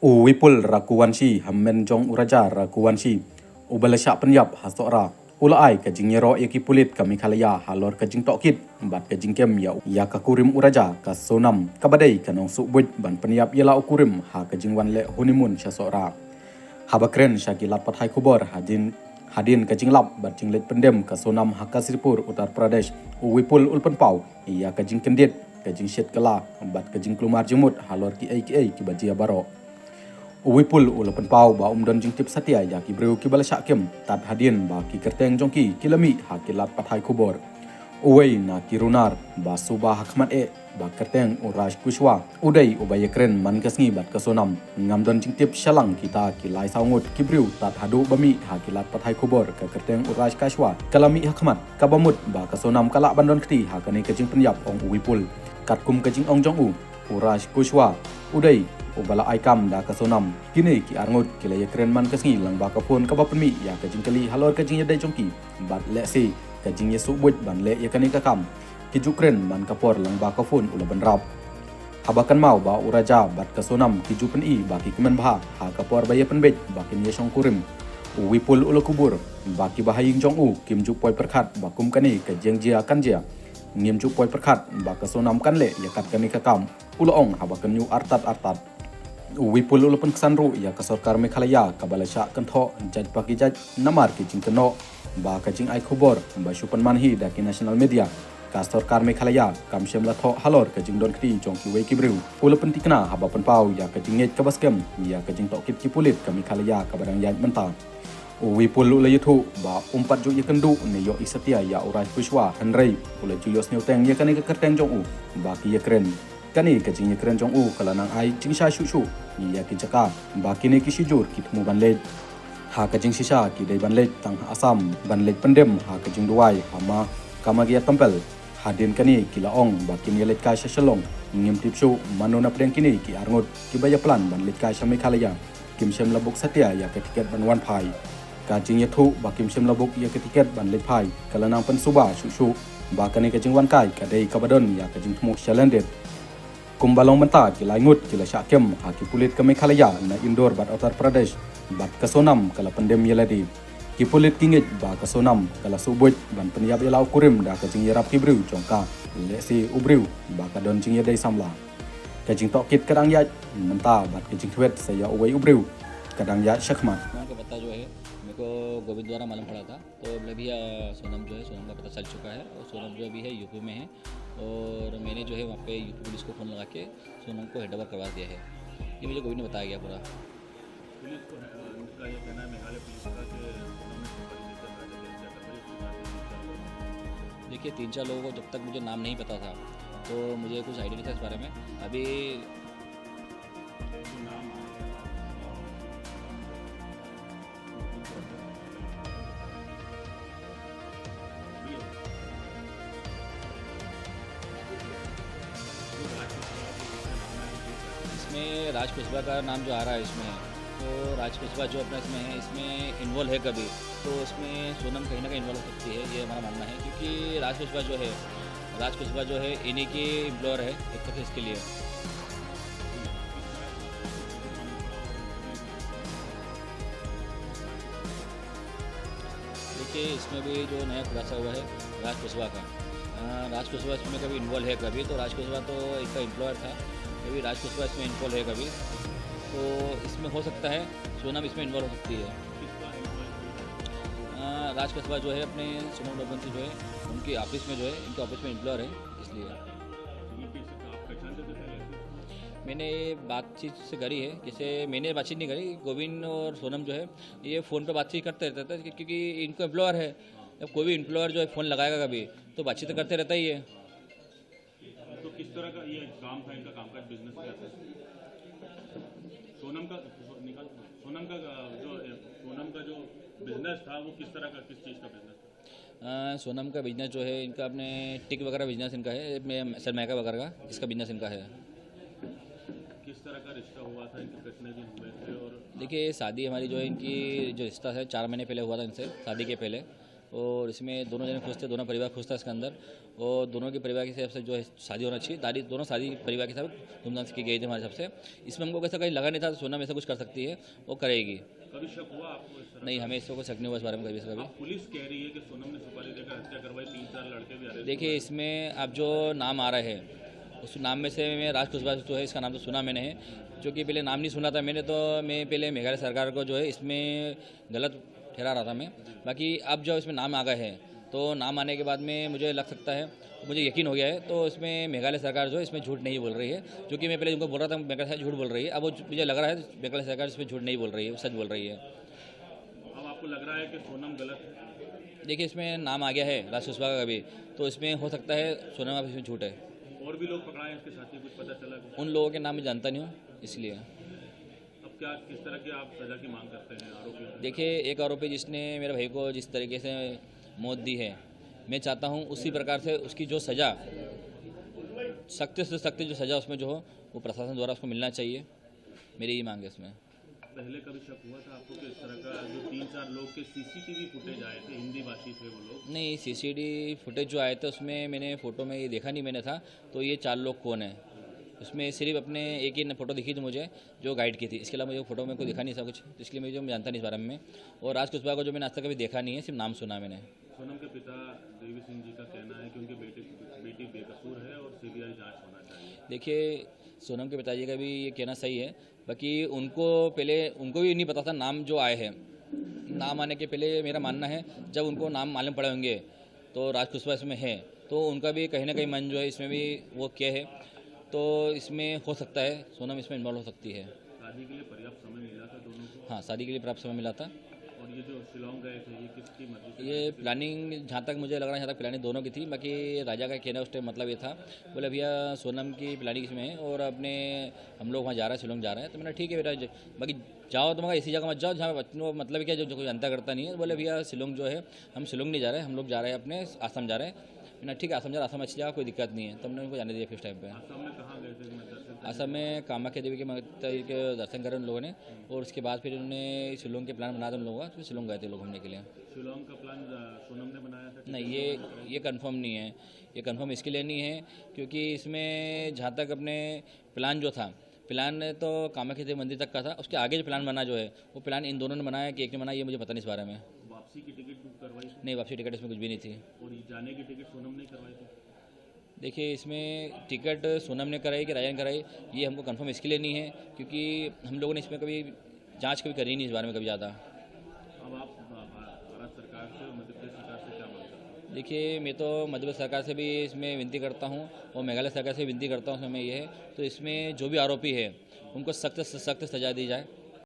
Wipul rakuwansi hammen jong uraja rakuwansi ubalasya penyap hasora ulai ke jingero yaki pulit kami khalaya halor ke jing tokit bat ke jingkem ya kakurim uraja ka sonam kabadai kanong subut ban penyap yala ukurim ha ke jingwan le honeymoon syasora habakren syakilat pathai kubor hadin ke jinglap bat jinglet pendem ke sonam hakasripur Uttar Pradesh Wipul ulpen pau ya ke jing kendit ke jing syet kala bat ke jing klumar jemut halor ki ki bajia baro Wipul ulapan pau ba umdon jing tip satia ya ki breu ki balasak kem tat hadin ba ki kerteng jongki kilami ha kilat pathai kubor uwei na kirunar ba suba hakmat ba kerteng uraj kushwa udai ubaya kren man kasngi bat kasonam ngamdon jing tip shalang kita ki lai saungut ki breu tat hadu bami ha kilat pathai kubor ka kerteng uraj kashwa kalami hakmat kabamut ba kasonam kalak bandon kti ha kane kajing penyap ong Wipul katkum kajing ong jong uraj kushwa udai ubala aikam da kasonam kini ki arngut kila ya keren man kasngi lang ba kapon ka bapmi ya ka jingkali halor ka jing ya dai jongki bat le se ka jing ya subut ban le ya kani ka kam ki jukren man kapor lang ba kapon ula ban rap habakan mau ba uraja bat kasonam ki jupen I ba ki kemen bha ha kapor ba ya penbet ba kin ya shong kurim Wipul ula kubur ba ki bahaying jong kim juk poi perkhat ba kum kani ka jeng jia kan jia ngim juk poi perkhat ba kasonam kan le ya kat kani ka kam ula ong habakan yu artat Wipul ulapan kesanru ya ke Sarkar Meghalaya kabalasya kentho jaj pagi jaj namar ki jing keno ba ka jing ai khobor ba supan manhi da ki national media ka Sarkar Meghalaya kam shemla tho halor ka jing don kri jong ki wei ki breu ulapan tikna haba pan pau ya ka jing net ka baskem ya ka jing tokit ki pulit ka Meghalaya ka barang yaj menta Wipul ula yuthu ba umpat ju ya kendu ne yo isatia ya uraj pushwa hanrei ula ju yos neuteng ya kani ka kerteng jong ba ki ya kren kani ka jing ya kren jong kalanang ai jing sha shu ya ki jaka ba kini ki sijur ki thmu banlet ha ka jing sisa ki dei banlet tang Assam banlet pendem ha ka jing duai hama kamagia tampel hadin kani ki laong ba kim yelet ka shalong ngim tipsu manona preng kini ki arngut ki baya plan banlet ka shamai khalaya kim shem labuk satya ya ka tiket ban wan phai ka jing ya thu ba kim shem labuk ya ka tiket banlet phai kalanang pen suba shu ba kani ka jing wan kai ka dei ka badon ya ka jing thmu shalended kumbalong menta ki langut ki la syakem ha ki pulit ke Meghalaya na Indore bat Uttar Pradesh bat kasonam kala pendem yeladi ki pulit kingit ba kasonam kala subut ban penyap yalau kurim da ka jing yarap ki breu jongka le si ubreu ba ka don jing yadai samla ka jing tokit kadang ya menta bat ki jing thwet saya uwei ubreu kadang ya shakmat का पता जो है मेरे को गोविंद द्वारा मालूम पड़ा था तो मैं भी सोनम जो है सोनम का पता चल चुका है और सोनम जो अभी है यूपी में है और मैंने जो है वहाँ पे यूपी पुलिस को फ़ोन लगा के सोनम को हैंड ओवर करवा दिया है ये मुझे गोविंद ने बताया गया पूरा पुलिस को उनका ये कहना है मेघालय पुलिस का कि सोनम ने देखिए 3-4 लोगों को जब तक मुझे नाम नहीं पता था तो मुझे कुछ आइडिया नहीं था इस बारे में अभी इसमें राज कुशवाहा का नाम जो आ रहा है इसमें तो राज कुशवाहा जो अपना इसमें है इसमें इन्वॉल्व है कभी तो इसमें सोनम कहीं ना कहीं इन्वॉल्व हो सकती है ये हमारा मानना है क्योंकि राज कुशवाहा जो है इन्हीं की एम्प्लॉयर है एक तरह इसके लिए देखिए इसमें भी जो नया खुलासा हुआ है राज कुशवाहा इसमें कभी इन्वॉल्व है कभी तो राज कुशवाहा तो एक का एम्प्लॉयर था कभी राज कुशवाहा इसमें इन्वॉल्व है कभी तो इसमें हो सकता है सोनम इसमें इन्वॉल्व हो सकती है राज कुशवाहा जो है अपने सोनम रघुवंशी जो है उनकी ऑफिस में जो है इनके ऑफिस में एम्प्लॉयर है इसलिए मैंने बातचीत से करी है जैसे मैंने बातचीत नहीं करी गोविंद और सोनम जो है ये फ़ोन पे बातचीत करते रहते थे क्योंकि इनको एम्प्लॉयर है जब कोई भी एम्प्लॉयर जो है फ़ोन लगाएगा कभी तो बातचीत करते रहता ही है तो किस तरह का ये काम था इनका कामकाज बिजनेस क्या था सोनम का जो बिजनेस था वो किस तरह का किस चीज़ का बिजनेस था सोनम का बिजनेस जो है इनका अपने टिक वगैरह बिजनेस इनका है सरमाइका वगैरह का इसका बिजनेस इनका है किस तरह का रिश्ता हुआ था इनके कितने दिन हुए थे और देखिए शादी हमारी जो है इनकी जो रिश्ता है 4 महीने पहले हुआ था इनसे शादी के पहले और इसमें दोनों जने खुश थे, दोनों परिवार खुश था इसके अंदर, और दोनों के परिवार के हिसाब से जो है शादी होना चाहिए। दोनों शादी परिवार के हिसाब से धूमधाम से की गई थी हमारे हिसाब से। इसमें हमको कैसा कहीं लगा नहीं था सोनम ऐसा कुछ कर सकती है, वो करेगी। कभी शक हुआ आपको इस तरह? नहीं, हमें इसको कोई शक नहीं हुआ इस बारे में कभी से कभी। अब पुलिस कह रही है कि सोनम ने सुपारी देकर हत्या करवाई, 3-4 लड़के भी अरेस्ट। देखिए, इसमें अब जो नाम आ रहा है उस नाम में से मैं राज कुशवाहा जो है इसका नाम तो सुना मैंने है, क्योंकि पहले नाम नहीं सुना था मैंने, तो मैं पहले मेघालय सरकार को जो है इसमें गलत ठहरा रहा था मैं। बाकी अब जो इसमें नाम आ गए हैं तो नाम आने के बाद में मुझे लग सकता है, मुझे यकीन हो गया है, तो इसमें मेघालय सरकार जो है इसमें झूठ नहीं बोल रही है। जो कि मैं पहले उनको बोल रहा था मेघालय सरकार झूठ बोल रही है, अब वो मुझे लग रहा है मेघालय सरकार इसमें झूठ नहीं बोल रही है, सच बोल रही है। अब आपको लग रहा है कि सोनम गलत है? देखिए, इसमें नाम आ गया है राज कुशवाहा का भी, तो इसमें हो सकता है सोनम अब इसमें झूठ है। और भी लोग पकड़ाए हैं इसके साथी, कुछ पता चला कुछ? उन लोगों के नाम मैं जानता नहीं हूँ, इसलिए। अब क्या किस तरह की आप सजा की मांग करते हैं आरोपियों से? देखिए, एक आरोपी जिसने मेरे भाई को जिस तरीके से मौत दी है, मैं चाहता हूँ उसी प्रकार से उसकी जो सज़ा, सख्त से सख्त जो सज़ा उसमें जो हो वो प्रशासन द्वारा उसको मिलना चाहिए, मेरी यही मांग है इसमें। पहले कभी शक हुआ था आपको कि इस तरह का जो 3-4 लोग के सीसीटीवी फुटेज आए थे, हिंदी भाषी थे वो लोग? नहीं, सीसीटीवी फुटेज जो आए थे उसमें मैंने फ़ोटो में ये देखा नहीं मैंने था, तो ये 4 लोग कौन है उसमें सिर्फ अपने एक ही फ़ोटो दिखी थी मुझे जो गाइड की थी, इसके अलावा मुझे फ़ोटो में कोई दिखा नहीं था कुछ, तो इसलिए मैं जानता नहीं इस बारे में। और राज कुशवाहा को जो मैंने आज तक कभी देखा नहीं है, सिर्फ नाम सुना मैंने। सोनम के पिता देवी सिंह जी का कहना है कि उनकी बेटी बेकसूर है और सीबीआई जांच होना चाहिए। देखिए, सोनम के पिताजी का भी ये कहना सही है, बाकी उनको भी नहीं पता था नाम जो आए हैं। नाम आने के पहले मेरा मानना है जब उनको नाम मालूम पड़े होंगे तो राज कुशवाहा इसमें है, तो उनका भी कहीं ना कहीं मन जो है इसमें भी वो क्या है, तो इसमें हो सकता है सोनम इसमें इन्वॉल्व हो सकती है। शादी के लिए पर्याप्त समय मिला था दोनों को? हाँ, शादी के लिए पर्याप्त समय मिला था। और ये जो शिलोंग गए थे ये किसकी मर्जी से? ये प्लानिंग जहाँ तक मुझे लग रहा है जहाँ तक प्लानिंग दोनों की थी, बाकी राजा का कहना उस टाइम मतलब ये था, बोले भैया सोनम की प्लानिंग इसमें है और अपने हम लोग वहाँ जा रहे हैं, शिलोंग जा रहे हैं, तो मैंने ठीक है बेटा, बाकी जाओ तो मगर ऐसी जगह मत जाओ जहाँ बच्चों मतलब क्या जो कोई जनता करता नहीं है। बोले भैया शिलोंग जो है, हम शिलोंग नहीं जा रहे हैं, हम लोग जा रहे हैं अपने आसाम जा रहे हैं। मैंने ठीक है आसाम जा रहे, आसाम अच्छी जगह, कोई दिक्कत नहीं है, तो हमने उनको जाने दिया फिर टाइम पे। आसाम में कहाँ गए थे दर्शन? असम में कामाख्या देवी के मंदिर के दर्शन करे उन लोगों ने, और उसके बाद फिर उन्होंने शिलोंग के प्लान बनाया था उन लोगों का, तो शिलोंग गए थे लोग घूमने के लिए। शिलोंग का प्लान सोनम ने बनाया था? नहीं, ये कंफर्म नहीं है, ये कंफर्म इसके लिए नहीं है क्योंकि इसमें जहाँ तक अपने प्लान जो था, प्लान तो कामाख्या देवी मंदिर तक का था, उसके आगे जो प्लान बना जो है वो प्लान इन दोनों ने बनाया कि एक ने बनाया, ये मुझे पता नहीं इस बारे में। वापसी की टिकट बुक करवाई थी? नहीं, वापसी टिकट इसमें कुछ भी नहीं थी। और ये जाने की टिकट सोनम ने करवाई थी? देखिए, इसमें टिकट सोनम ने कराई कि राजा ने कराई, ये हमको कंफर्म इसके लिए नहीं है क्योंकि हम लोगों ने इसमें कभी जांच कभी करी नहीं इस बारे में कभी ज़्यादा। अब आप भारत सरकार से और मध्य प्रदेश सरकार से क्या मांग करते हैं? देखिए, मैं तो मध्य प्रदेश सरकार से भी इसमें विनती करता हूँ और मेघालय सरकार से विनती करता हूँ, इसमें ये है तो इसमें जो भी आरोपी है उनको सख्त से सख्त सजा दी जाए।